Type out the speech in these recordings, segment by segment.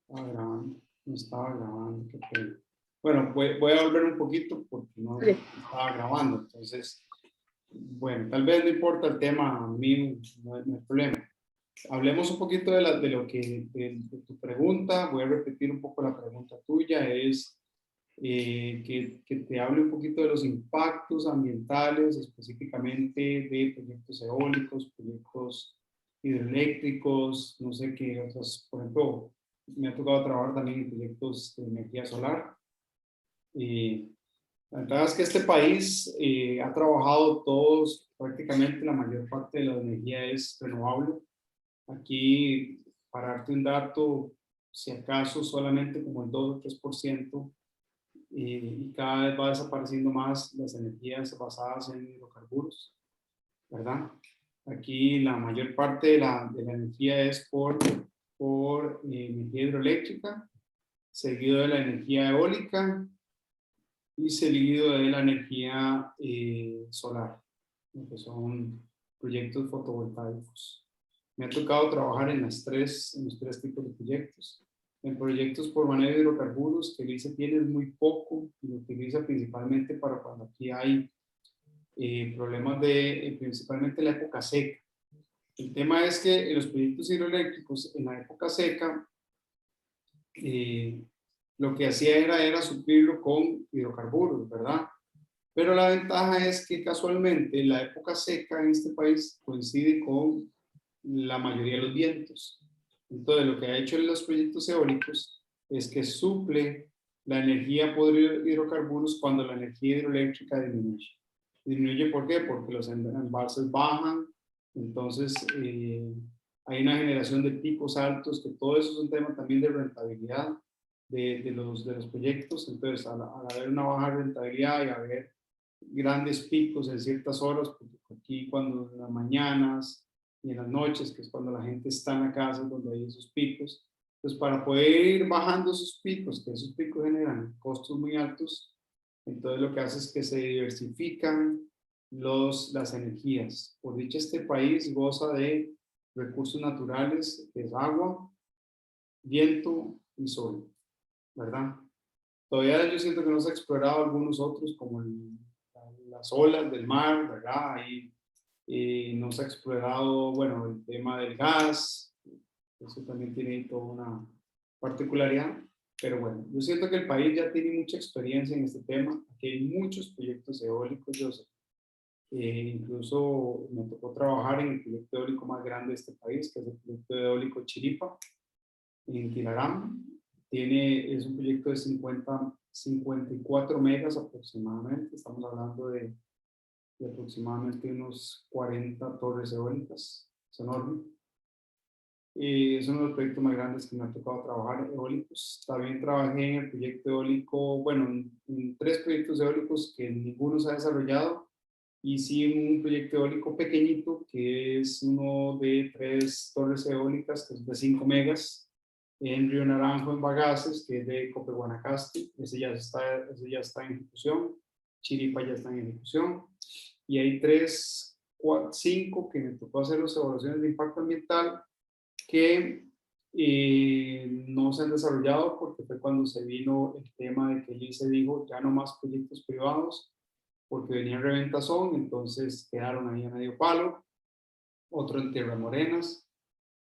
Estaba grabando, no estaba grabando, qué pena. Bueno, voy a volver un poquito porque no estaba grabando, entonces, bueno, tal vez no importa el tema mío, no hay problema. Hablemos un poquito de tu pregunta. Voy a repetir un poco la pregunta tuya. Es que te hable un poquito de los impactos ambientales, específicamente de proyectos eólicos, proyectos hidroeléctricos, no sé qué otras, por ejemplo, me ha tocado trabajar también en proyectos de energía solar. La verdad es que este país ha trabajado todos, prácticamente la mayor parte de la energía es renovable. Aquí, para darte un dato, si acaso solamente como el 2 o 3%, y cada vez va desapareciendo más las energías basadas en hidrocarburos, ¿verdad? Aquí la mayor parte de la energía es por energía hidroeléctrica, seguido de la energía eólica y seguido de la energía solar, que son proyectos fotovoltaicos. Me ha tocado trabajar en los tres tipos de proyectos. En proyectos por manejo de hidrocarburos, que el ICE tiene es muy poco y lo utiliza principalmente para cuando aquí hay problemas de principalmente la época seca. El tema es que en los proyectos hidroeléctricos, en la época seca, lo que hacía era suplirlo con hidrocarburos, ¿verdad? Pero la ventaja es que casualmente la época seca en este país coincide con la mayoría de los vientos. Entonces, lo que ha hecho en los proyectos eólicos es que suple la energía por hidrocarburos cuando la energía hidroeléctrica disminuye. ¿Disminuye por qué? Porque los embalses bajan, entonces hay una generación de picos altos, que todo eso es un tema también de rentabilidad de los proyectos. Entonces, al haber una baja rentabilidad y haber grandes picos en ciertas horas, porque aquí cuando en las mañanas y en las noches, que es cuando la gente está en la casa, donde hay esos picos, pues para poder ir bajando esos picos, que esos picos generan costos muy altos, entonces lo que hace es que se diversifican las energías. Por dicho, este país goza de recursos naturales, que es agua, viento y sol, ¿verdad? Todavía yo siento que no se ha explorado algunos otros, como las olas del mar, ¿verdad? Ahí no se ha explorado, bueno, el tema del gas, eso también tiene toda una particularidad, pero bueno, yo siento que el país ya tiene mucha experiencia en este tema. Aquí hay muchos proyectos eólicos, yo sé. Incluso me tocó trabajar en el proyecto eólico más grande de este país, que es el proyecto eólico Chiripa, en Quilarán. Es un proyecto de 54 megas aproximadamente. Estamos hablando de aproximadamente unos 40 torres eólicas. Es enorme. Es uno de los proyectos más grandes que me ha tocado trabajar, eólicos. También trabajé en el proyecto eólico, bueno, en 3 proyectos eólicos que ninguno se ha desarrollado, y sí en un proyecto eólico pequeñito, que es uno de 3 torres eólicas, que es de 5 megas, en Río Naranjo, en Bagaces, que es de Cope Guanacaste. Ese ya está en ejecución. Chiripa ya está en ejecución. Y hay 5 que me tocó hacer las evaluaciones de impacto ambiental, que no se han desarrollado porque fue cuando se vino el tema de que allí se dijo ya no más proyectos privados, porque venían reventazón, entonces quedaron ahí a medio palo. Otro en Tierra Morenas.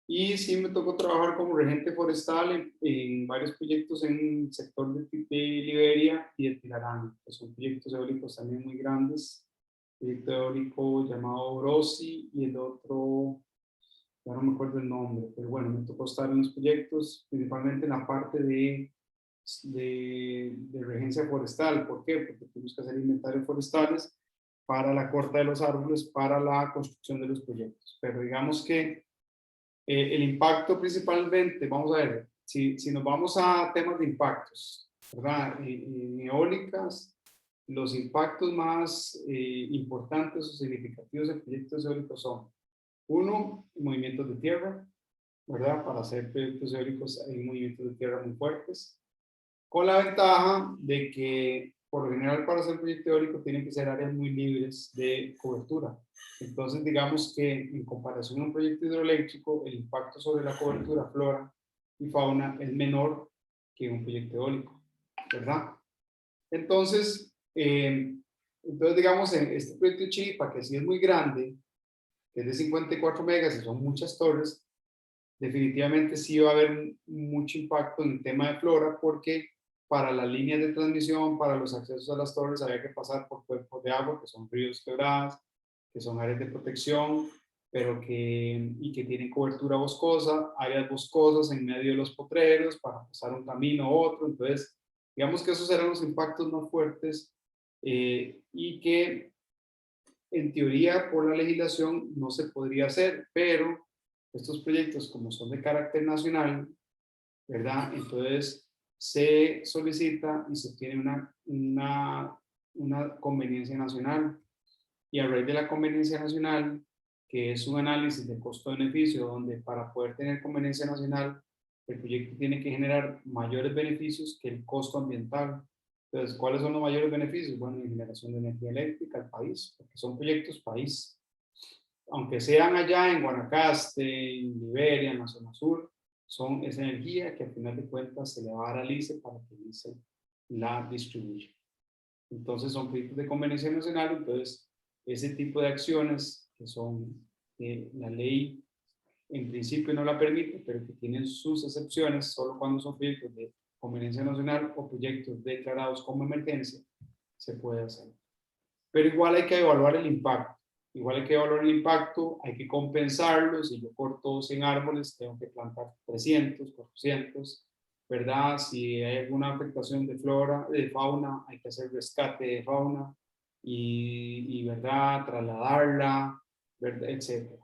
Y sí me tocó trabajar como regente forestal en varios proyectos en el sector de Liberia y de Tilarán, que son proyectos eólicos también muy grandes. Proyecto eólico llamado Brosi y el otro, ya no me acuerdo el nombre, pero bueno, me tocó estar en los proyectos, principalmente en la parte de regencia forestal. ¿Por qué? Porque tuvimos que hacer inventarios forestales para la corta de los árboles, para la construcción de los proyectos. Pero digamos que el impacto principalmente, vamos a ver, si nos vamos a temas de impactos, ¿verdad? En eólicas, los impactos más importantes o significativos de proyectos eólicos son: uno, movimientos de tierra, ¿verdad? Para hacer proyectos eólicos hay movimientos de tierra muy fuertes, con la ventaja de que por lo general para hacer proyecto eólico tienen que ser áreas muy libres de cobertura. Entonces digamos que en comparación a un proyecto hidroeléctrico, el impacto sobre la cobertura flora y fauna es menor que un proyecto eólico, ¿verdad? Entonces, digamos, en este proyecto de Chiripa, que sí es muy grande, que es de 54 megas y son muchas torres, definitivamente sí va a haber mucho impacto en el tema de flora, porque para las líneas de transmisión, para los accesos a las torres, había que pasar por cuerpos de agua, que son ríos, quebradas, que son áreas de protección, pero que tienen cobertura boscosa, áreas boscosas en medio de los potreros para pasar un camino u otro. Entonces, digamos que esos eran los impactos más fuertes y que en teoría por la legislación no se podría hacer, pero estos proyectos como son de carácter nacional, ¿verdad? Entonces se solicita y se obtiene una conveniencia nacional, y a raíz de la conveniencia nacional, que es un análisis de costo-beneficio, donde para poder tener conveniencia nacional, el proyecto tiene que generar mayores beneficios que el costo ambiental. Entonces, ¿cuáles son los mayores beneficios? Bueno, en generación de energía eléctrica al país, porque son proyectos país. Aunque sean allá en Guanacaste, en Liberia, en la zona sur, son esa energía que al final de cuentas se le va a dar al ICE para que el ICE la distribuya. Entonces son proyectos de conveniencia nacional. Entonces ese tipo de acciones que son, la ley en principio no la permite, pero que tienen sus excepciones solo cuando son proyectos de conveniencia nacional o proyectos declarados como emergencia, se puede hacer. Pero igual hay que evaluar el impacto. Igual hay que evaluar el impacto, hay que compensarlo. Si yo corto 100 árboles, tengo que plantar 300, 400, ¿verdad? Si hay alguna afectación de flora, de fauna, hay que hacer rescate de fauna ¿verdad? Trasladarla, ¿verdad? Etcétera.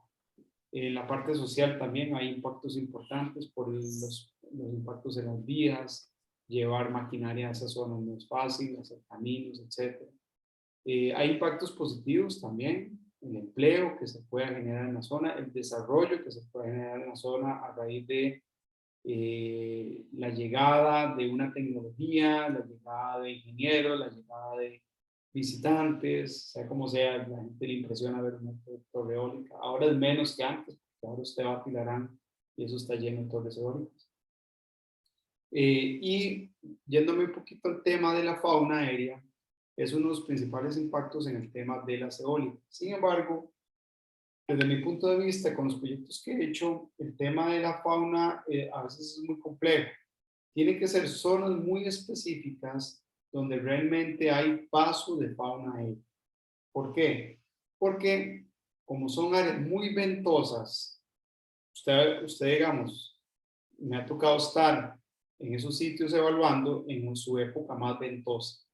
En la parte social también hay impactos importantes por los impactos en las vías. Llevar maquinaria a esas zonas no es fácil, hacer caminos, etcétera. Hay impactos positivos también, el empleo que se pueda generar en la zona, el desarrollo que se puede generar en la zona a raíz de la llegada de una tecnología, la llegada de ingenieros, la llegada de visitantes, sea como sea, la gente le impresiona ver una torre eólica. Ahora es menos que antes, porque ahora usted va a Pilarán y eso está lleno de torres eólicas. Y yéndome un poquito al tema de la fauna aérea, es uno de los principales impactos en el tema de las eólicas. Sin embargo, desde mi punto de vista, con los proyectos que he hecho, el tema de la fauna a veces es muy complejo. Tienen que ser zonas muy específicas donde realmente hay paso de fauna aérea. ¿Por qué? Porque como son áreas muy ventosas, usted digamos, me ha tocado estar en esos sitios evaluando en su época más ventosa,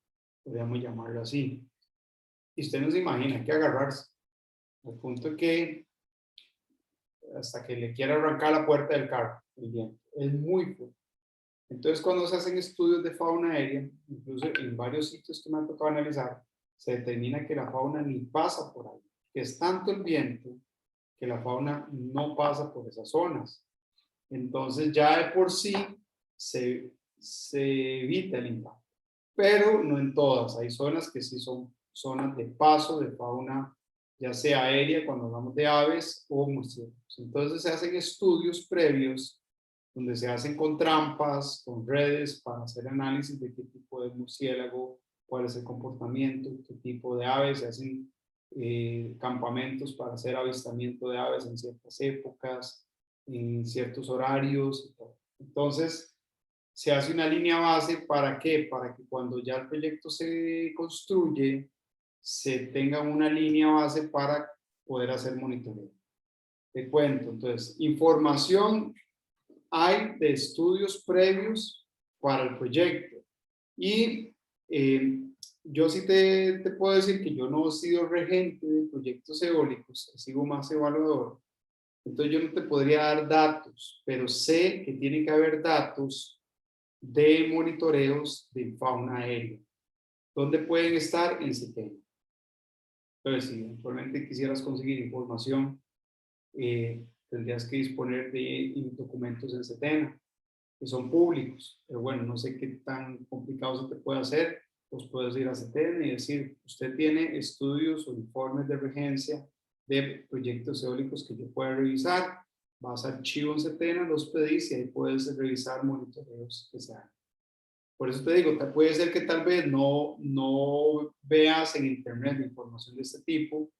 podríamos llamarlo así. Y usted no se imagina, hay que agarrarse, al punto que hasta que le quiera arrancar la puerta del carro, el viento, es muy fuerte. Entonces, cuando se hacen estudios de fauna aérea, incluso en varios sitios que me ha tocado analizar, se determina que la fauna ni pasa por ahí, que es tanto el viento que la fauna no pasa por esas zonas. Entonces, ya de por sí se evita el impacto, pero no en todas. Hay zonas que sí son zonas de paso de fauna, ya sea aérea, cuando hablamos de aves, o murciélagos. Entonces se hacen estudios previos donde se hacen con trampas, con redes, para hacer análisis de qué tipo de murciélago, cuál es el comportamiento, qué tipo de aves. Se hacen campamentos para hacer avistamiento de aves en ciertas épocas, en ciertos horarios. Entonces, se hace una línea base. ¿Para qué? Para que cuando ya el proyecto se construye, se tenga una línea base para poder hacer monitoreo. Te cuento, entonces, información hay de estudios previos para el proyecto. Y yo sí te puedo decir que yo no he sido regente de proyectos eólicos, he sido más evaluador. Entonces yo no te podría dar datos, pero sé que tiene que haber datos de monitoreos de fauna aérea. ¿Dónde pueden estar? En CITEM. Entonces, si eventualmente quisieras conseguir información, tendrías que disponer de documentos en CETENA, que son públicos. Pero bueno, no sé qué tan complicado se te puede hacer. Pues puedes ir a CETENA y decir, usted tiene estudios o informes de regencia de proyectos eólicos que yo pueda revisar. vas a archivo en Setena, los pedís y ahí puedes revisar monitoreos que se hagan. Por eso te digo, puede ser que tal vez no veas en internet información de este tipo,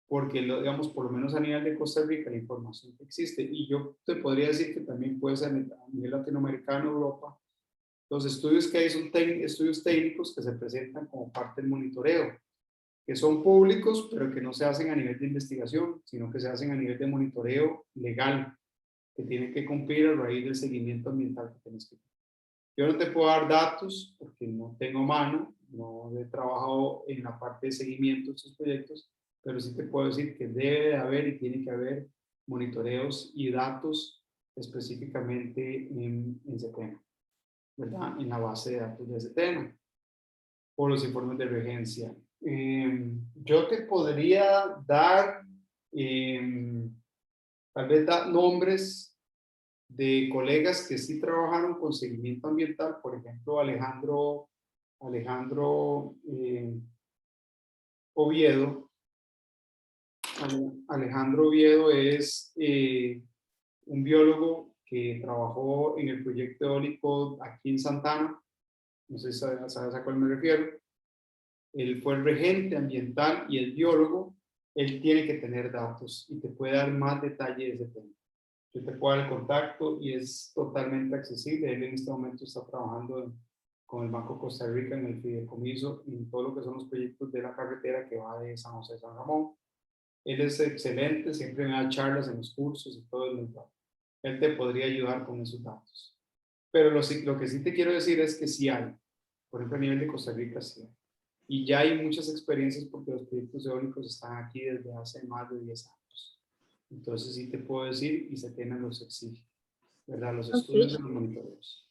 porque digamos, por lo menos a nivel de Costa Rica, la información que existe, y yo te podría decir que también puede ser a nivel latinoamericano, Europa, los estudios que hay son estudios técnicos que se presentan como parte del monitoreo, que son públicos, pero que no se hacen a nivel de investigación, sino que se hacen a nivel de monitoreo legal, que tiene que cumplir a raíz del seguimiento ambiental que tienes que tener. Yo no te puedo dar datos porque no tengo mano, no he trabajado en la parte de seguimiento de estos proyectos, pero sí te puedo decir que debe de haber y tiene que haber monitoreos y datos específicamente en Setena, ¿verdad? En la base de datos de Setena, por los informes de regencia. Yo te podría dar, tal vez, nombres de colegas que sí trabajaron con seguimiento ambiental, por ejemplo, Alejandro Oviedo. Alejandro Oviedo es un biólogo que trabajó en el proyecto eólico aquí en Santana, no sé si sabes a cuál me refiero. Él fue el regente ambiental y el biólogo. Él tiene que tener datos y te puede dar más detalle de ese tema. Yo te puedo dar el contacto y es totalmente accesible. Él en este momento está trabajando con el Banco Costa Rica en el fideicomiso y en todo lo que son los proyectos de la carretera que va de San José a San Ramón. Él es excelente, siempre me da charlas en los cursos y todo el mundo. Él te podría ayudar con esos datos. Pero lo que sí te quiero decir es que sí hay. Por ejemplo, a nivel de Costa Rica sí hay. Y ya hay muchas experiencias porque los proyectos eólicos están aquí desde hace más de 10 años. Entonces sí te puedo decir y Setena los exige, ¿verdad? Los estudios Okay. de los monitoreos.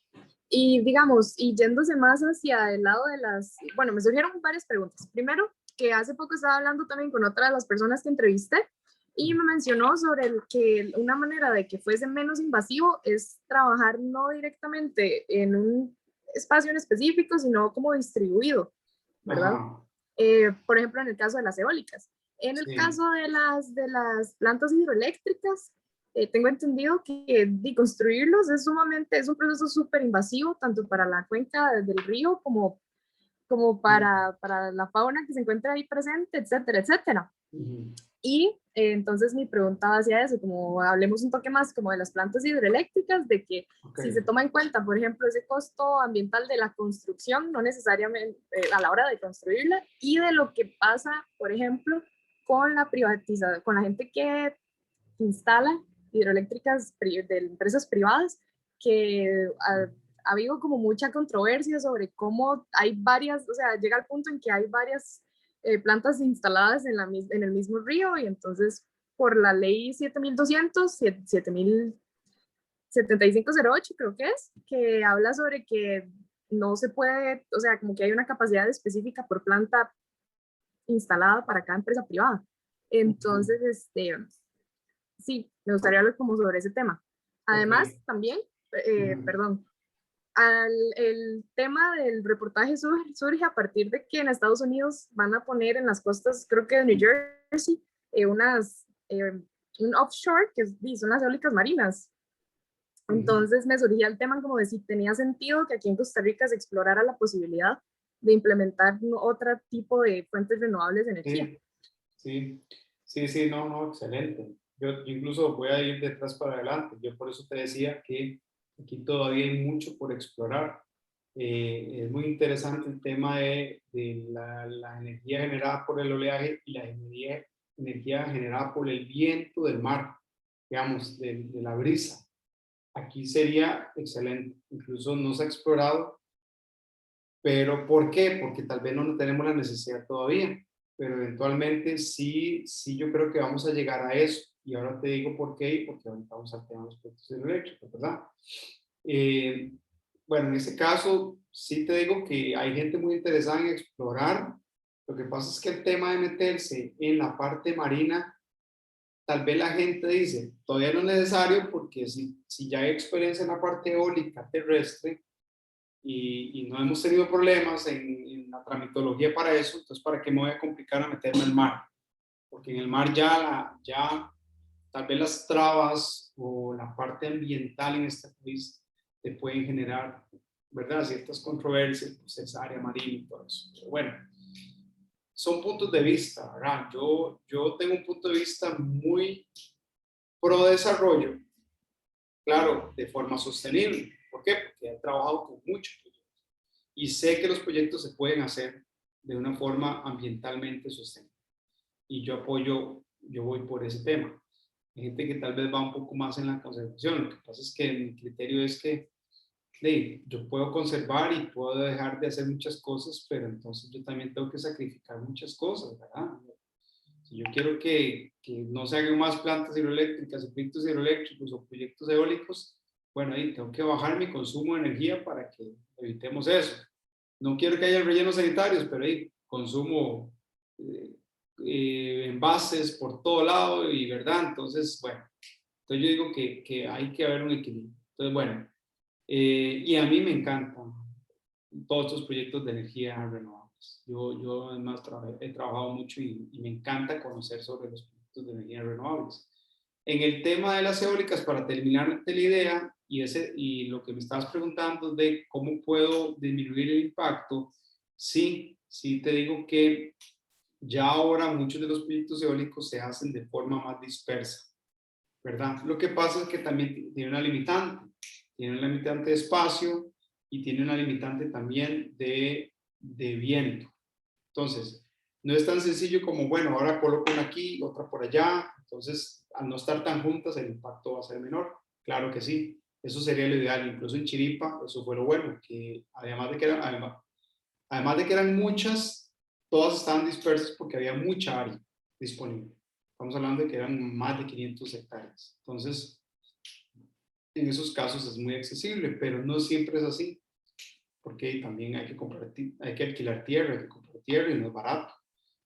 Y digamos, y yéndose más hacia el lado de bueno, me surgieron varias preguntas. Primero, que hace poco estaba hablando también con otra de las personas que entrevisté y me mencionó sobre que una manera de que fuese menos invasivo es trabajar no directamente en un espacio en específico, sino como distribuido, ¿verdad? Ajá, Por ejemplo, en el caso de las eólicas. En el sí. caso de las plantas hidroeléctricas, tengo entendido que de construirlos es un proceso súper invasivo, tanto para la cuenca del río como para la fauna que se encuentra ahí presente, etcétera, etcétera. Uh-huh. Y entonces mi pregunta va hacia eso, como hablemos un toque más como de las plantas hidroeléctricas, de que si Okay. se toma en cuenta, por ejemplo, ese costo ambiental de la construcción, no necesariamente a la hora de construirla, y de lo que pasa, por ejemplo, con la privatización, con la gente que instala hidroeléctricas de empresas privadas, que ha habido como mucha controversia sobre cómo hay varias, o sea, llega al punto en que hay varias plantas instaladas en el mismo río y entonces por la ley 7200, 7508 creo que habla sobre que no se puede, o sea, como que hay una capacidad específica por planta instalada para cada empresa privada. Uh-huh. Entonces, sí, me gustaría hablar como sobre ese tema. Además, Okay. también, Uh-huh. perdón, el tema del reportaje surge a partir de que en Estados Unidos van a poner en las costas, creo que de New Jersey, un offshore, son las eólicas marinas. Uh-huh. Entonces me surgía el tema como de si tenía sentido que aquí en Costa Rica se explorara la posibilidad de implementar otro tipo de fuentes renovables de energía. Sí, sí, sí, sí, no, no, excelente. Yo incluso voy a ir detrás para adelante. Yo por eso te decía que aquí todavía hay mucho por explorar. Es muy interesante el tema de la energía generada por el oleaje y la energía generada por el viento del mar, digamos, de la brisa. Aquí sería excelente. Incluso no se ha explorado, pero ¿por qué? Porque tal vez no tenemos la necesidad todavía, pero eventualmente sí, sí yo creo que vamos a llegar a eso. Y ahora te digo por qué, porque ahorita vamos al tema de los proyectos eléctricos, ¿verdad? Eh, bueno, en ese caso sí te digo que hay gente muy interesada en explorar. Lo que pasa es que el tema de meterse en la parte marina, tal vez la gente dice, todavía no es necesario porque si ya hay experiencia en la parte eólica terrestre, y no hemos tenido problemas en la tramitología para eso, entonces ¿para qué me voy a complicar a meterme al mar? Porque en el mar ya tal vez las trabas o la parte ambiental en este país te pueden generar, ¿verdad? Ciertas controversias, pues esa área marina y todo eso. Pero bueno, son puntos de vista, ¿verdad? Yo tengo un punto de vista muy pro desarrollo, claro, de forma sostenible. ¿Por qué? Porque he trabajado con muchos proyectos y sé que los proyectos se pueden hacer de una forma ambientalmente sostenible. Y yo apoyo, yo voy por ese tema. Hay gente que tal vez va un poco más en la conservación. Lo que pasa es que mi criterio es que yo puedo conservar y puedo dejar de hacer muchas cosas, pero entonces yo también tengo que sacrificar muchas cosas, ¿verdad? Si yo quiero que no se hagan más plantas hidroeléctricas o proyectos hidroeléctricos o proyectos eólicos, bueno, ahí tengo que bajar mi consumo de energía para que evitemos eso. No quiero que haya rellenos sanitarios, pero ahí consumo eh, envases por todo lado y, ¿verdad? Entonces, bueno, entonces yo digo que hay que haber un equilibrio. Entonces, bueno, y a mí me encantan todos estos proyectos de energía renovables. Yo además he trabajado mucho y me encanta conocer sobre los proyectos de energía renovables. En el tema de las eólicas, para terminar la idea, y lo que me estabas preguntando de cómo puedo disminuir el impacto, sí te digo que ya ahora muchos de los proyectos eólicos se hacen de forma más dispersa, ¿verdad? Lo que pasa es que también tiene una limitante de espacio y tiene una limitante también de viento. Entonces, no es tan sencillo como, bueno, ahora coloco una aquí, otra por allá, entonces al no estar tan juntas el impacto va a ser menor. Claro que sí, eso sería lo ideal. Incluso en Chiripa, eso fue lo bueno, que además de que eran muchas, todas estaban dispersas porque había mucha área disponible. Estamos hablando de que eran más de 500 hectáreas. Entonces, en esos casos es muy accesible, pero no siempre es así, porque también hay que alquilar tierra, hay que comprar tierra y no es barato.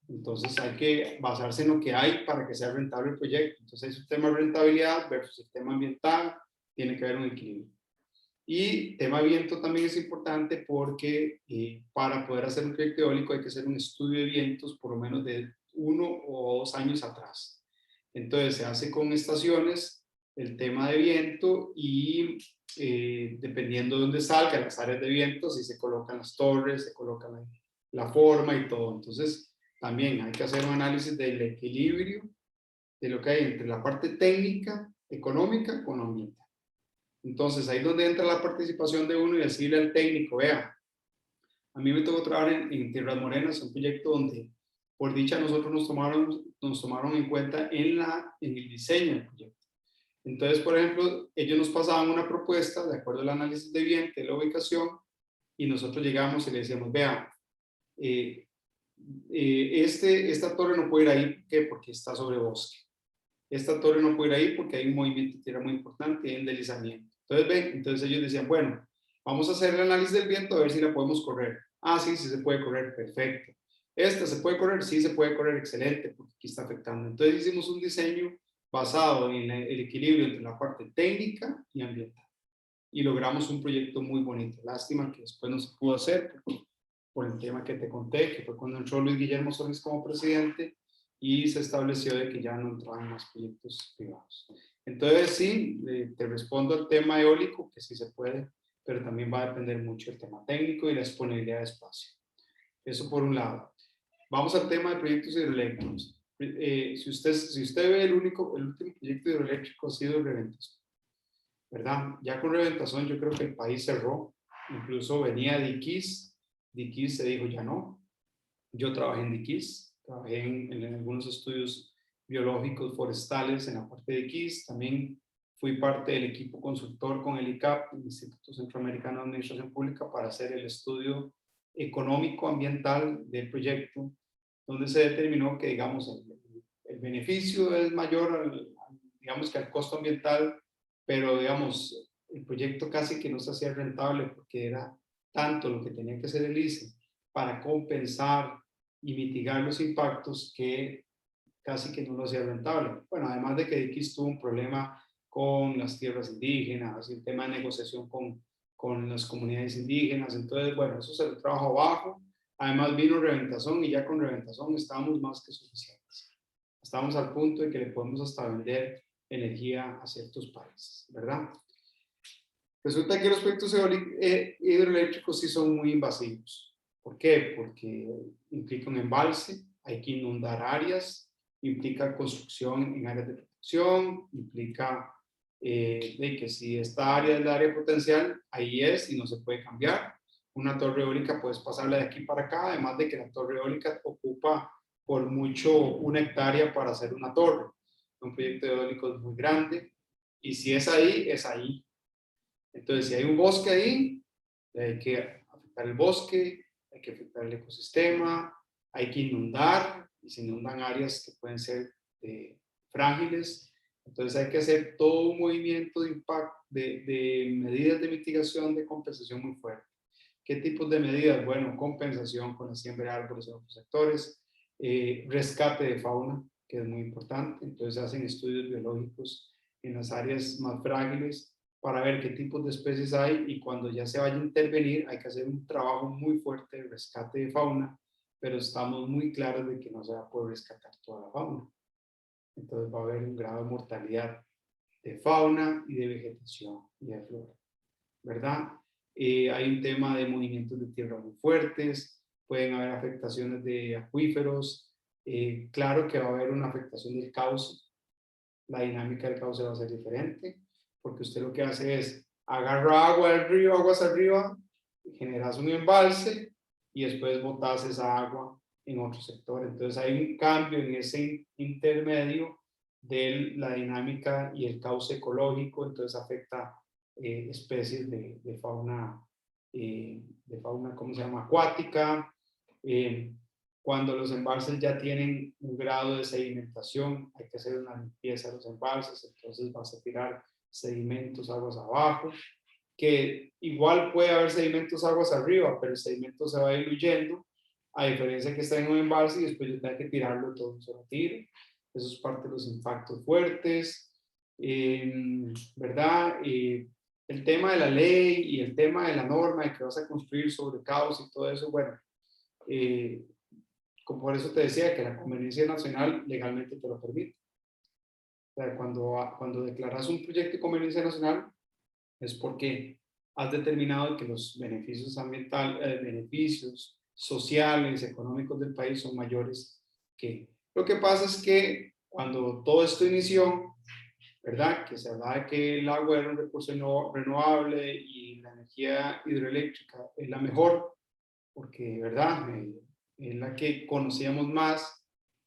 Entonces hay que basarse en lo que hay para que sea rentable el proyecto. Entonces el tema de rentabilidad versus el tema ambiental, tiene que haber un equilibrio. Y tema viento también es importante porque para poder hacer un proyecto eólico hay que hacer un estudio de vientos por lo menos de 1 o 2 años atrás. Entonces se hace con estaciones el tema de viento y dependiendo de dónde salgan las áreas de viento, si se colocan las torres, se coloca la forma y todo. Entonces también hay que hacer un análisis del equilibrio de lo que hay entre la parte técnica, económica con lo ambiental. Entonces, ahí es donde entra la participación de uno y decirle al técnico, vea, a mí me tocó trabajar en Tierras Morenas, un proyecto donde, por dicha, nosotros nos tomaron en cuenta en el diseño del proyecto. Entonces, por ejemplo, ellos nos pasaban una propuesta de acuerdo al análisis de viento, de la ubicación, y nosotros llegamos y le decíamos, vea, esta torre no puede ir ahí, ¿por qué? Porque está sobre bosque. Esta torre no puede ir ahí porque hay un movimiento de tierra muy importante y hay un deslizamiento. Entonces ellos decían, bueno, vamos a hacer el análisis del viento a ver si la podemos correr. Ah, sí, sí se puede correr, perfecto. ¿Esta se puede correr? Sí, se puede correr, excelente, porque aquí está afectando. Entonces hicimos un diseño basado en el equilibrio entre la parte técnica y ambiental. Y logramos un proyecto muy bonito. Lástima que después no se pudo hacer por el tema que te conté, que fue cuando entró Luis Guillermo Solís como presidente y se estableció de que ya no entraban más proyectos privados. Entonces sí, te respondo al tema eólico, que sí se puede, pero también va a depender mucho del tema técnico y la disponibilidad de espacio. Eso por un lado. Vamos al tema de proyectos hidroeléctricos. Si usted ve el último proyecto hidroeléctrico ha sido Reventazón, ¿verdad? Ya con Reventazón yo creo que el país cerró, incluso venía Diquís se dijo ya no. Yo trabajé en Diquís, trabajé en algunos estudios biológicos forestales en la parte de Diquís, también fui parte del equipo consultor con el ICAP, el Instituto Centroamericano de Administración Pública, para hacer el estudio económico ambiental del proyecto, donde se determinó que, digamos, el beneficio es mayor, digamos, que al costo ambiental, pero, digamos, el proyecto casi que no se hacía rentable porque era tanto lo que tenía que hacer el ICE para compensar y mitigar los impactos que casi que no lo hacía rentable. Bueno, además de que X tuvo un problema con las tierras indígenas, el tema de negociación con las comunidades indígenas, entonces, bueno, eso se lo trajo abajo. Además vino Reventazón y ya con Reventazón estábamos más que suficientes. Estábamos al punto de que le podemos hasta vender energía a ciertos países, ¿verdad? Resulta que los proyectos hidroeléctricos sí son muy invasivos. ¿Por qué? Porque implica un embalse, hay que inundar áreas, implica construcción en áreas de protección, implica de que si esta área es la área potencial, ahí es y no se puede cambiar. Una torre eólica puedes pasarla de aquí para acá, además de que la torre eólica ocupa por mucho 1 hectárea para hacer una torre. Un proyecto eólico es muy grande y si es ahí, es ahí. Entonces, si hay un bosque ahí, hay que afectar el bosque, hay que afectar el ecosistema, hay que inundar, y se inundan áreas que pueden ser frágiles. Entonces, hay que hacer todo un movimiento de impacto, de medidas de mitigación, de compensación muy fuerte. ¿Qué tipos de medidas? Bueno, compensación con la siembra de árboles en otros sectores, rescate de fauna, que es muy importante. Entonces, hacen estudios biológicos en las áreas más frágiles para ver qué tipos de especies hay y cuando ya se vaya a intervenir hay que hacer un trabajo muy fuerte de rescate de fauna, pero estamos muy claros de que no se va a poder rescatar toda la fauna. Entonces va a haber un grado de mortalidad de fauna y de vegetación y de flora, ¿verdad? Hay un tema de movimientos de tierra muy fuertes, pueden haber afectaciones de acuíferos, claro que va a haber una afectación del cauce, la dinámica del cauce va a ser diferente, porque usted lo que hace es agarra agua del río, aguas arriba, generas un embalse y después botas esa agua en otro sector. Entonces hay un cambio en ese intermedio de la dinámica y el cauce ecológico, entonces afecta especies de fauna, ¿cómo se llama? Acuática. Cuando los embalses ya tienen un grado de sedimentación, hay que hacer una limpieza de los embalses, entonces vas a tirar sedimentos aguas abajo, que igual puede haber sedimentos aguas arriba, pero el sedimento se va diluyendo, a diferencia que está en un embalse y después yo tengo que tirarlo todo un solo tiro. Eso es parte de los impactos fuertes, ¿verdad? El tema de la ley y el tema de la norma de que vas a construir sobre caos y todo eso, bueno, por eso te decía que la conveniencia nacional legalmente te lo permite. O sea, cuando declaras un proyecto de conveniencia nacional es porque has determinado que los beneficios ambientales, beneficios sociales, económicos del país son mayores que. Lo que pasa es que cuando todo esto inició, ¿verdad? Que se hablaba de que el agua era un recurso renovable y la energía hidroeléctrica es la mejor, porque, ¿verdad? Es la que conocíamos más.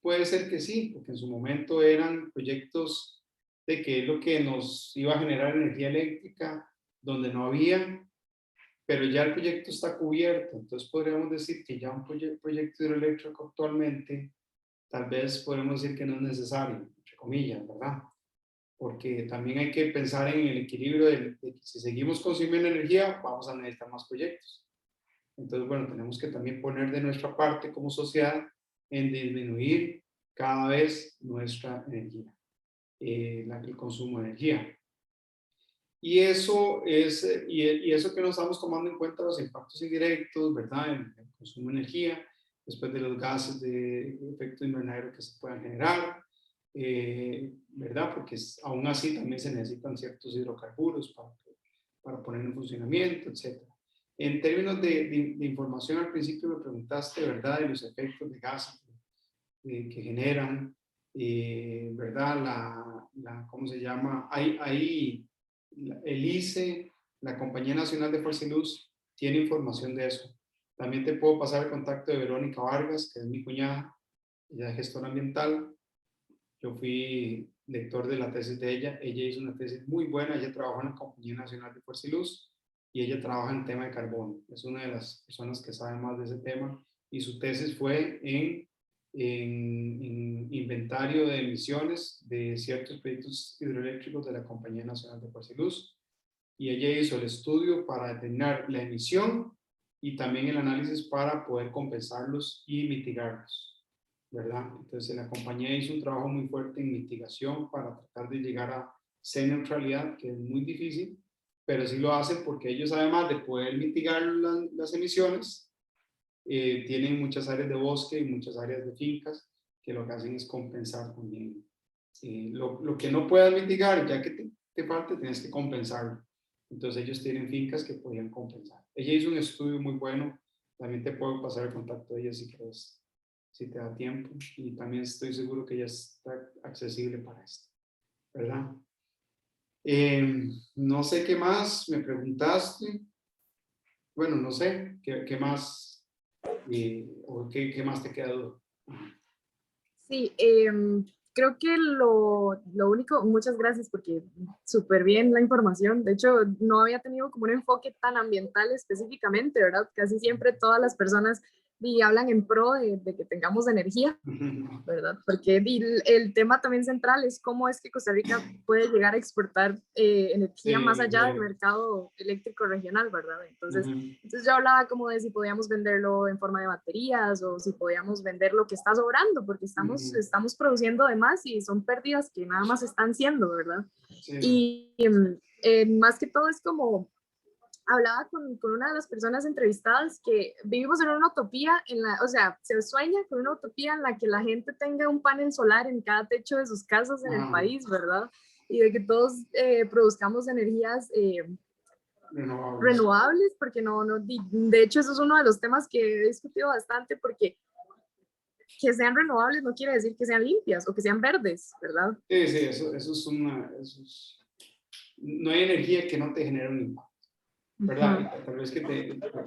Puede ser que sí, porque en su momento eran proyectos de que es lo que nos iba a generar energía eléctrica, donde no había, pero ya el proyecto está cubierto. Entonces podríamos decir que ya un proyecto hidroeléctrico actualmente, tal vez podemos decir que no es necesario, entre comillas, ¿verdad? Porque también hay que pensar en el equilibrio de que si seguimos consumiendo energía, vamos a necesitar más proyectos. Entonces, bueno, tenemos que también poner de nuestra parte como sociedad en disminuir cada vez nuestra energía, el consumo de energía. Y eso y eso que no estamos tomando en cuenta los impactos indirectos, ¿verdad? El consumo de energía, después de los gases de efecto invernadero que se puedan generar, ¿verdad? Porque aún así también se necesitan ciertos hidrocarburos para poner en funcionamiento, etcétera. En términos de información, al principio me preguntaste, ¿verdad?, de los efectos de gases que generan, ¿verdad? ¿Cómo se llama? Ahí el ICE, la Compañía Nacional de Fuerza y Luz, tiene información de eso. También te puedo pasar el contacto de Verónica Vargas, que es mi cuñada, ella es gestora ambiental. Yo fui lector de la tesis de ella. Ella hizo una tesis muy buena. Ella trabaja en la Compañía Nacional de Fuerza y Luz y ella trabaja en tema de carbono. Es una de las personas que sabe más de ese tema y su tesis fue en inventario de emisiones de ciertos proyectos hidroeléctricos de la Compañía Nacional de Fuerza y Luz. Y ella hizo el estudio para determinar la emisión y también el análisis para poder compensarlos y mitigarlos, ¿verdad? Entonces la compañía hizo un trabajo muy fuerte en mitigación para tratar de llegar a ser neutralidad, que es muy difícil, pero sí lo hacen porque ellos, además de poder mitigar las emisiones, tienen muchas áreas de bosque y muchas áreas de fincas que lo que hacen es compensar también Lo que no puedas mitigar, ya que te falte, tienes que compensarlo. Entonces ellos tienen fincas que podían compensar. Ella hizo un estudio muy bueno, también te puedo pasar el contacto de ella si quieres, si te da tiempo. Y también estoy seguro que ella está accesible para esto, ¿verdad? No sé qué más me preguntaste. Bueno, no sé, ¿qué más? ¿O qué más te queda duda? Sí, creo que lo único, muchas gracias porque súper bien la información. De hecho, no había tenido como un enfoque tan ambiental específicamente, ¿verdad? Casi siempre todas las personas hablan en pro de que tengamos energía, ¿verdad? Porque el tema también central es cómo es que Costa Rica puede llegar a exportar energía más Sí, allá del sí. mercado eléctrico regional, ¿verdad? Entonces, Ujú. entonces yo hablaba como de si podíamos venderlo en forma de baterías o si podíamos vender lo que está sobrando, porque Ujú. estamos produciendo de más y son pérdidas que nada más están siendo, ¿verdad? Sí, Y más que todo es como hablaba con una de las personas entrevistadas que vivimos en una utopía, o sea, se sueña con una utopía en la que la gente tenga un panel solar en cada techo de sus casas en el ajá, país, ¿verdad? Y de que todos produzcamos energías renovables. renovables, porque de hecho eso es uno de los temas que he discutido bastante, porque que sean renovables no quiere decir que sean limpias o que sean verdes, ¿verdad? Sí, sí, eso es no hay energía que no te genere un impacto, ¿verdad? Ujú. Y tal vez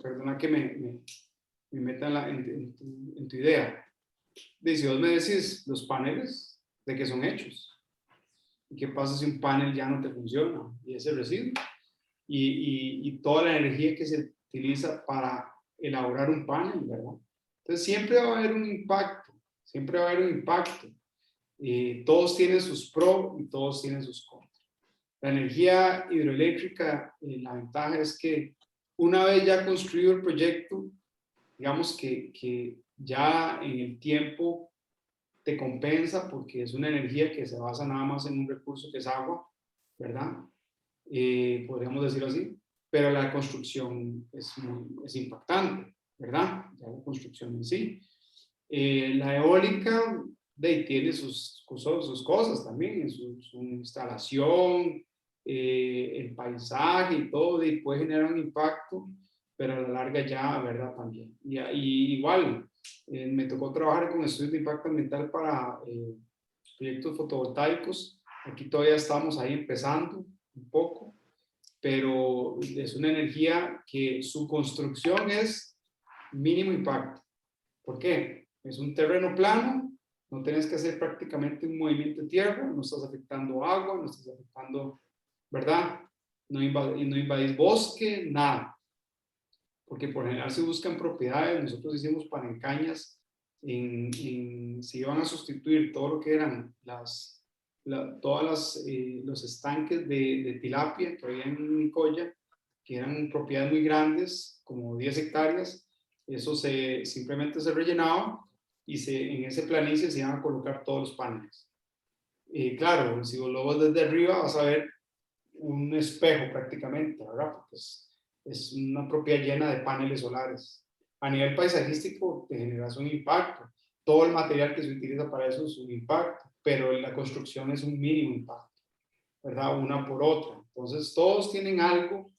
perdona que me meta en tu idea. Si vos me decís los paneles, ¿de qué son hechos? ¿Y qué pasa si un panel ya no te funciona? Y ese residuo. Y toda la energía que se utiliza para elaborar un panel, ¿verdad? Entonces siempre va a haber un impacto, siempre va a haber un impacto. Todos tienen sus pros y todos tienen sus contras. La energía hidroeléctrica, la ventaja es que una vez ya construido el proyecto, digamos que ya en el tiempo te compensa porque es una energía que se basa nada más en un recurso que es agua, ¿verdad? Podríamos decirlo así, pero la construcción es impactante, ¿verdad? Ya la construcción en sí. La eólica tiene sus cosas también, su instalación, el paisaje y todo, y puede generar un impacto, pero a la larga ya, ¿verdad? También. Y igual, me tocó trabajar con estudios de impacto ambiental para proyectos fotovoltaicos. Aquí todavía estamos ahí empezando un poco, pero es una energía que su construcción es mínimo impacto. ¿Por qué? Es un terreno plano, no tienes que hacer prácticamente un movimiento de tierra, no estás afectando agua, no estás afectando, ¿verdad? No invadís bosque, nada. Porque por general se buscan propiedades, nosotros hicimos panencañas, si iban a sustituir todo lo que eran los estanques de tilapia que había en Nicoya, que eran propiedades muy grandes, como 10 hectáreas, eso simplemente se rellenaba y en ese planicie se iban a colocar todos los paneles. Claro, si vos lo ves desde arriba vas a ver un espejo prácticamente, ¿verdad? Porque es una propiedad llena de paneles solares. A nivel paisajístico te generas un impacto. Todo el material que se utiliza para eso es un impacto, pero la construcción es un mínimo impacto, ¿verdad? Una por otra. Entonces todos tienen algo,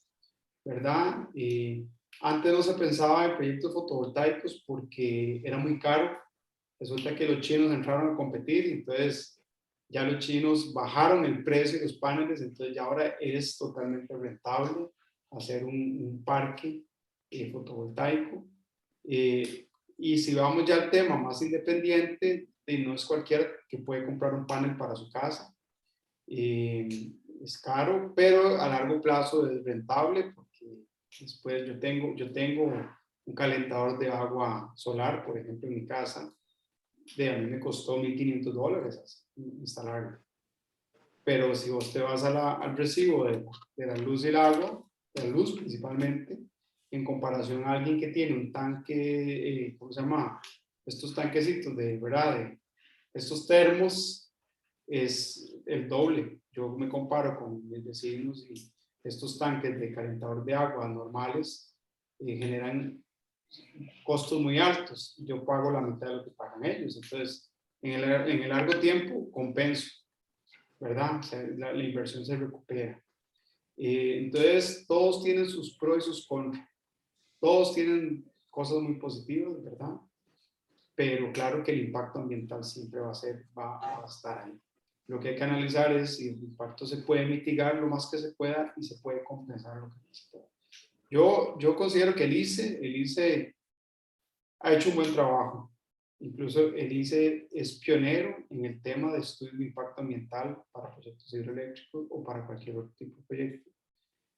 ¿verdad? Antes no se pensaba en proyectos fotovoltaicos porque era muy caro. Resulta que los chinos entraron a competir y entonces ya los chinos bajaron el precio de los paneles, entonces ya ahora es totalmente rentable hacer un parque fotovoltaico. Eh, y si vamos ya al tema más independiente, no es cualquiera que puede comprar un panel para su casa. Es caro, pero a largo plazo es rentable porque después yo tengo un calentador de agua solar, por ejemplo, en mi casa. A mí me costó $1,500 instalarlo. Pero si vos te vas al recibo de la luz y el agua, de la luz principalmente, en comparación a alguien que tiene un tanque, ¿cómo se llama? Estos tanquecitos ¿verdad? Estos termos, es el doble. Yo me comparo con mis vecinos y estos tanques de calentador de agua normales generan costos muy altos. Yo pago la mitad de lo que pagan ellos. Entonces, en el largo tiempo, compenso. ¿verdad? O sea, la inversión se recupera. Entonces, todos tienen sus pros y sus contras. Todos tienen cosas muy positivas, ¿verdad? Pero claro que el impacto ambiental siempre va a estar ahí. Lo que hay que analizar es si el impacto se puede mitigar lo más que se pueda y se puede compensar lo que no se pueda. Yo considero que el ICE ha hecho un buen trabajo. Incluso el ICE es pionero en el tema de estudio de impacto ambiental para proyectos hidroeléctricos o para cualquier otro tipo de proyecto.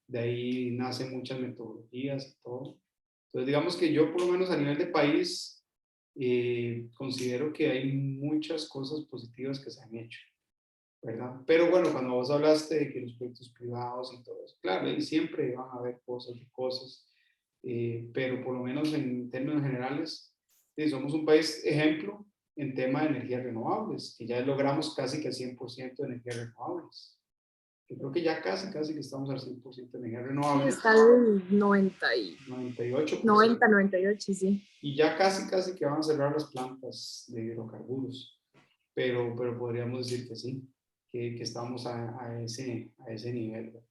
De ahí nacen muchas metodologías y todo. Entonces, digamos que yo, por lo menos a nivel de país, considero que hay muchas cosas positivas que se han hecho, ¿verdad? Pero bueno, cuando vos hablaste de que los proyectos privados y todo eso, claro, ahí siempre van a haber cosas y cosas, pero por lo menos en términos generales, somos un país ejemplo en tema de energías renovables, que ya logramos casi que el 100% de energías renovables. Yo creo que ya casi que estamos al 100% de energías Sí, renovables. está el 98%. 98, sí. Y ya casi que van a cerrar las plantas de hidrocarburos. Pero podríamos decir que sí, que estamos a ese nivel, ¿verdad?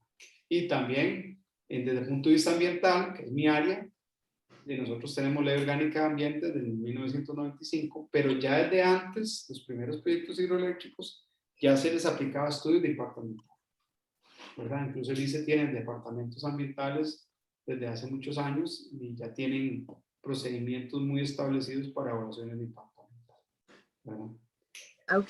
Y también, desde el punto de vista ambiental, que es mi área, nosotros tenemos ley orgánica de ambiente desde 1995, pero ya desde antes, los primeros proyectos hidroeléctricos, ya se les aplicaba estudios de impacto ambiental, ¿verdad? Incluso el ICE tiene departamentos ambientales desde hace muchos años y ya tienen procedimientos muy establecidos para evaluaciones de impacto ambiental, ¿verdad? Ok.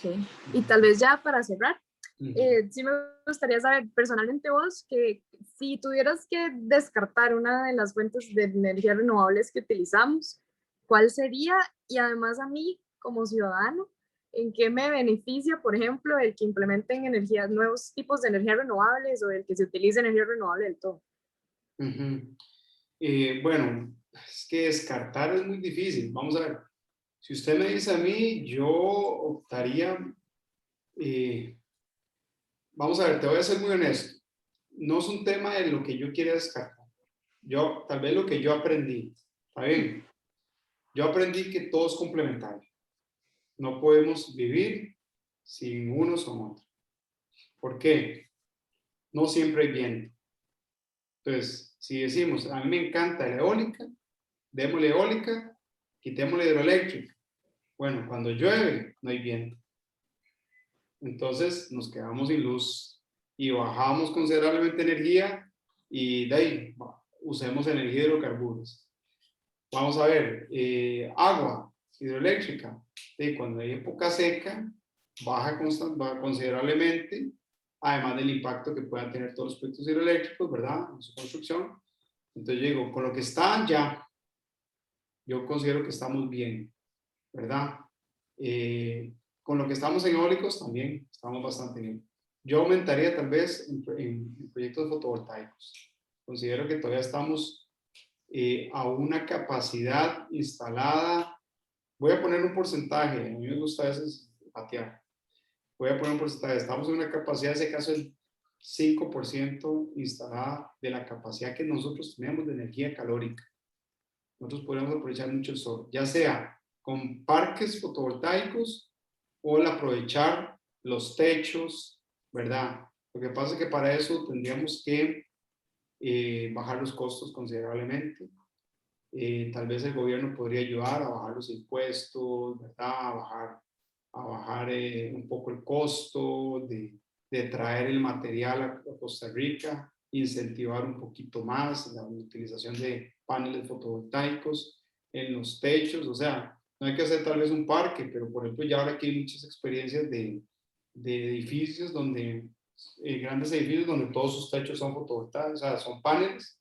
Y tal vez ya para cerrar, Uh-huh. sí me gustaría saber personalmente vos que si tuvieras que descartar una de las fuentes de energía renovables que utilizamos, ¿cuál sería? Y además a mí como ciudadano, ¿en qué me beneficia, por ejemplo, el que implementen energías, nuevos tipos de energías renovables o el que se utilice energía renovable del todo? Uh-huh. Bueno, es que descartar es muy difícil. Vamos a ver. Si usted me dice a mí, yo optaría, eh, vamos a ver, te voy a ser muy honesto. No es un tema de lo que yo quiera descartar. Yo, tal vez lo que yo aprendí, ¿está bien? Yo aprendí que todo es complementario. No podemos vivir sin uno o otro. ¿Por qué? No siempre hay viento. Entonces, si decimos, a mí me encanta la eólica, démosle eólica, quitémosle hidroeléctrica. Bueno, cuando llueve, no hay viento. Entonces nos quedamos sin luz y bajamos considerablemente energía y de ahí usemos energía de hidrocarburos. Vamos a ver, agua hidroeléctrica. Cuando hay época seca, baja considerablemente, además del impacto que puedan tener todos los proyectos hidroeléctricos, ¿verdad? En su construcción. Entonces yo digo, con lo que está ya, yo considero que estamos bien, ¿verdad? Con lo que estamos en eólicos también estamos bastante bien. Yo aumentaría tal vez en proyectos fotovoltaicos. Considero que todavía estamos a una capacidad instalada. Voy a poner un porcentaje, a mí me gusta a veces patear. Voy a poner un porcentaje. Estamos en una capacidad, en ese caso, el 5% instalada de la capacidad que nosotros tenemos de energía calórica. Nosotros podemos aprovechar mucho el sol, ya sea con parques fotovoltaicos o el aprovechar los techos, ¿verdad? Lo que pasa es que para eso tendríamos que bajar los costos considerablemente. Tal vez el gobierno podría ayudar a bajar los impuestos, ¿verdad? A bajar un poco el costo de traer el material a Costa Rica, incentivar un poquito más la utilización de paneles fotovoltaicos en los techos, o sea, no hay que hacer tal vez un parque, pero por ejemplo ya ahora aquí hay muchas experiencias de edificios donde, grandes edificios donde todos sus techos son fotovoltaicos, o sea, son paneles.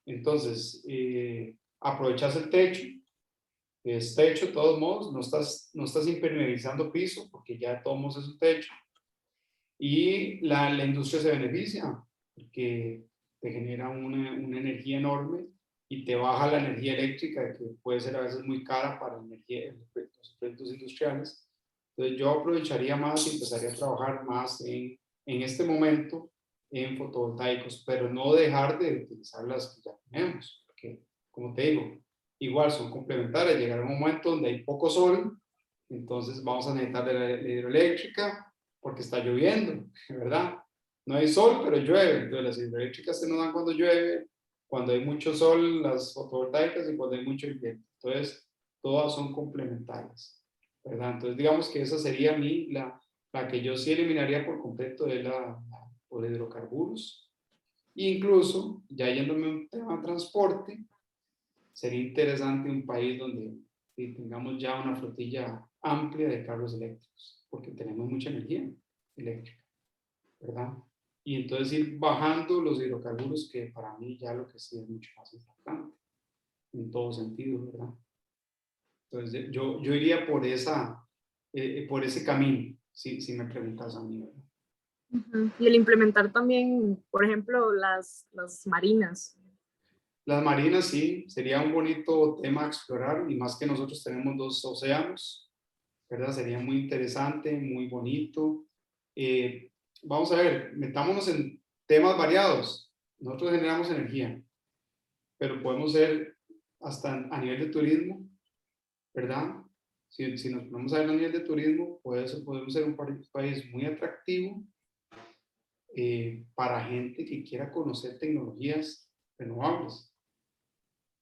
Entonces, aprovechas el techo, es techo de todos modos, no estás impermeabilizando piso porque ya de todos modos es un techo, y la industria se beneficia porque te genera una energía enorme y te baja la energía eléctrica, que puede ser a veces muy cara para los proyectos industriales. Entonces yo aprovecharía más y empezaría a trabajar más en este momento en fotovoltaicos, pero no dejar de utilizar las que ya tenemos, porque como te digo, igual son complementarias. Llegará un momento donde hay poco sol, entonces vamos a necesitar de la hidroeléctrica, porque está lloviendo, ¿verdad? No hay sol, pero llueve. Entonces las hidroeléctricas se nos dan cuando llueve, cuando hay mucho sol, las fotovoltaicas, y cuando hay mucho viento. Entonces, todas son complementarias, ¿verdad? Entonces, digamos que esa sería la que yo sí eliminaría por completo de por hidrocarburos. Incluso, ya yéndome a un tema de transporte, sería interesante un país donde tengamos ya una flotilla amplia de carros eléctricos, porque tenemos mucha energía eléctrica, ¿verdad? Y entonces ir bajando los hidrocarburos, que para mí ya lo que sí es mucho más importante, en todo sentido, ¿verdad? Entonces yo iría por ese camino, si me preguntas a mí, ¿verdad? Y el implementar también, por ejemplo, las marinas. Las marinas sí, sería un bonito tema a explorar, y más que nosotros tenemos 2 océanos, ¿verdad? Sería muy interesante, muy bonito. Vamos a ver, metámonos en temas variados. Nosotros generamos energía, pero podemos ser hasta a nivel de turismo, ¿verdad? Si nos ponemos a ver a nivel de turismo, podemos ser un país muy atractivo para gente que quiera conocer tecnologías renovables.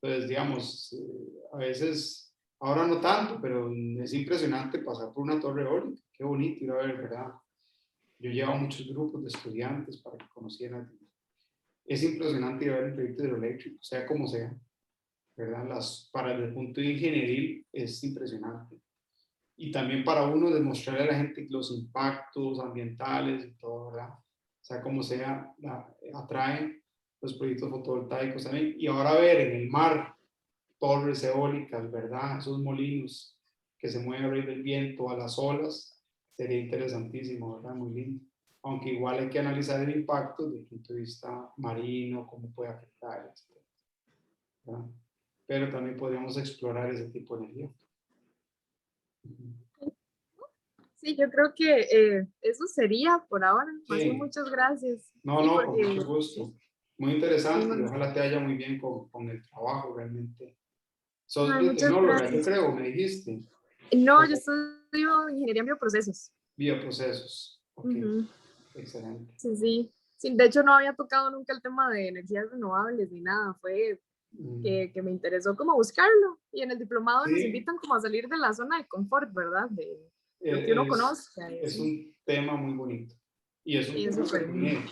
Entonces, digamos, a veces, ahora no tanto, pero es impresionante pasar por una torre eólica. Qué bonito ir a ver, ¿verdad? Yo llevo muchos grupos de estudiantes para que conocieran. Es impresionante ir a ver un proyecto hidroeléctrico, sea como sea, ¿verdad? Para el punto de ingeniería es impresionante. Y también para uno demostrarle a la gente los impactos ambientales y todo, ¿verdad? Sea como sea, atraen los proyectos fotovoltaicos también. Y ahora ver en el mar torres eólicas, ¿verdad? Esos molinos que se mueven a raíz del viento, a las olas, sería interesantísimo, ¿verdad? Muy lindo. Aunque igual hay que analizar el impacto desde el punto de vista marino, cómo puede afectar, etc. ¿verdad? Pero también podríamos explorar ese tipo de energía. Sí, yo creo que eso sería por ahora. Más bien, Sí, muchas gracias. no, Sí, no, con porque mucho gusto. Muy sí, interesante, y ojalá te vaya muy bien con el trabajo, realmente. Sos ay, muchas biotecnóloga, yo gracias. creo, me dijiste. No, yo O estudio ingeniería en bioprocesos. bioprocesos. Ok, Ujú. excelente. Sí, sí. Sí, de hecho, no había tocado nunca el tema de energías renovables ni nada. Fue Mm, que me interesó como buscarlo. Y en el diplomado nos sí, invitan como a salir de la zona de confort, ¿verdad? De lo que uno es, conozca. Y es así. un tema muy bonito. Y es un Sí, es tema que súper lindo. tiene,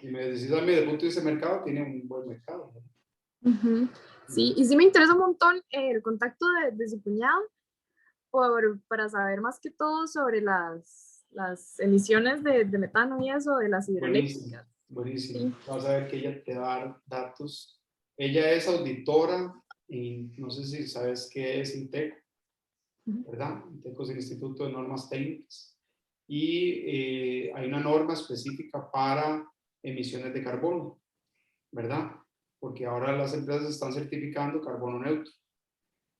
y me decís a mí, desde el punto de vista de mercado, tiene un buen mercado, ¿no? Ujú. Sí, y sí me interesa un montón el contacto de su cuñado para saber más que todo sobre las emisiones de metano y eso de las Buenísimo, hidroeléctricas. buenísimo. Sí. Vas a ver que ella te va a dar datos. Ella es auditora, y no sé si sabes qué es INTECO, Ujú. ¿verdad? INTECO es el Instituto de Normas Técnicas. Y hay una norma específica para emisiones de carbono, ¿verdad? Porque ahora las empresas están certificando carbono neutro.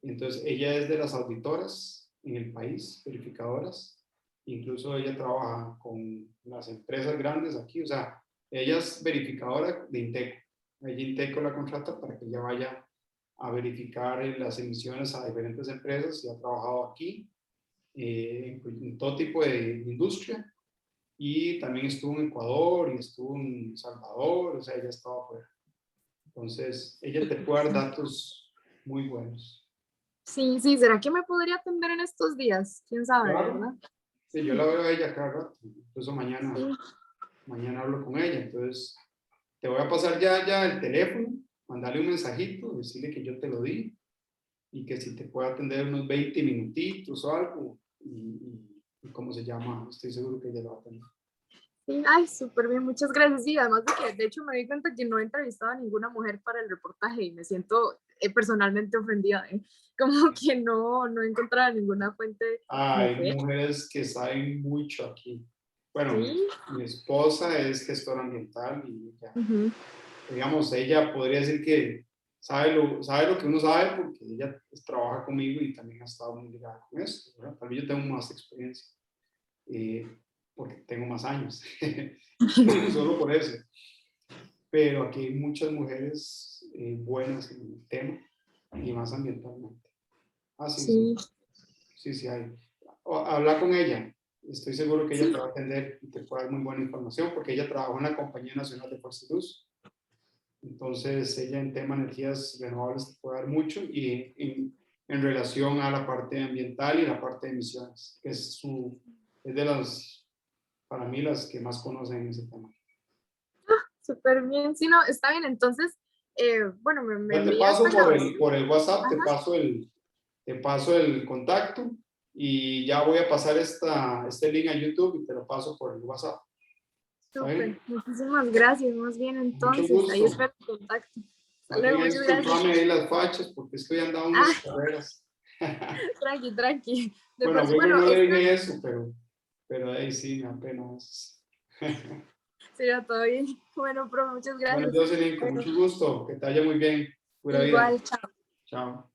Entonces, ella es de las auditoras en el país, verificadoras. Incluso ella trabaja con las empresas grandes aquí. O sea, ella es verificadora de Inteco. Ella Inteco la contrata para que ella vaya a verificar las emisiones a diferentes empresas, y ha trabajado aquí en todo tipo de industria. Y también estuvo en Ecuador y estuvo en Salvador. O sea, ella estaba afuera. Entonces, ella te puede dar datos muy buenos. Sí, sí, ¿será que me podría atender en estos días? ¿Quién sabe, Claro. verdad? Sí, yo la veo a ella cada rato. Incluso Sí. mañana hablo con ella. Entonces, te voy a pasar ya el teléfono, mandarle un mensajito, decirle que yo te lo di, y que si te puede atender unos 20 minutitos o algo. Y cómo se llama, estoy seguro que ella lo va a atender. Sí, ay, súper bien, muchas gracias. Sí, además de que de hecho me di cuenta que no he entrevistado a ninguna mujer para el reportaje y me siento personalmente ofendida, ¿eh? Como que no he encontrado ninguna fuente Hay mujer. mujeres que saben mucho aquí. Bueno, Sí. mi esposa es gestora ambiental, y ya, Ujú. digamos, ella podría decir que sabe lo que uno sabe, porque ella pues, trabaja conmigo y también ha estado muy ligada con esto, ¿verdad? Tal vez yo tengo más experiencia, eh, porque tengo más años, solo por eso. Pero aquí hay muchas mujeres buenas en el tema, y más ambientalmente. Ah, sí, sí, Sí. sí, sí hay. Habla con ella. estoy seguro que ella Sí. te va a atender y te puede dar muy buena información porque ella trabajó en la Compañía Nacional de Fuerza y Luz. Entonces, ella en tema de energías renovables te puede dar mucho y en relación a la parte ambiental y la parte de emisiones, que es de las, para mí, las que más conocen ese tema. Súper bien. Sí, no, está bien. Entonces, bueno, me Ya te envías paso pues la versión. por el WhatsApp, Ajá, te paso el contacto y ya voy a pasar este link a YouTube y te lo paso por el WhatsApp. ¿Está súper. bien? Muchísimas gracias. Más bien, Mucho entonces, ahí gusto. espero el contacto. Hasta Más bien, luego, muchas gracias. disculpame ahí las fachas porque es que hoy andaba unas Ah, carreras. tranqui, tranqui. De Bueno, por a sí, Wilmer bueno, no le esta dije eso, pero ahí sí, me apena eso. sería todo bien. Bueno, pero muchas Bueno, gracias. Jocelyn, con Bueno, mucho gusto. Que te vaya muy bien. Pura vida. igual, chao. Chao.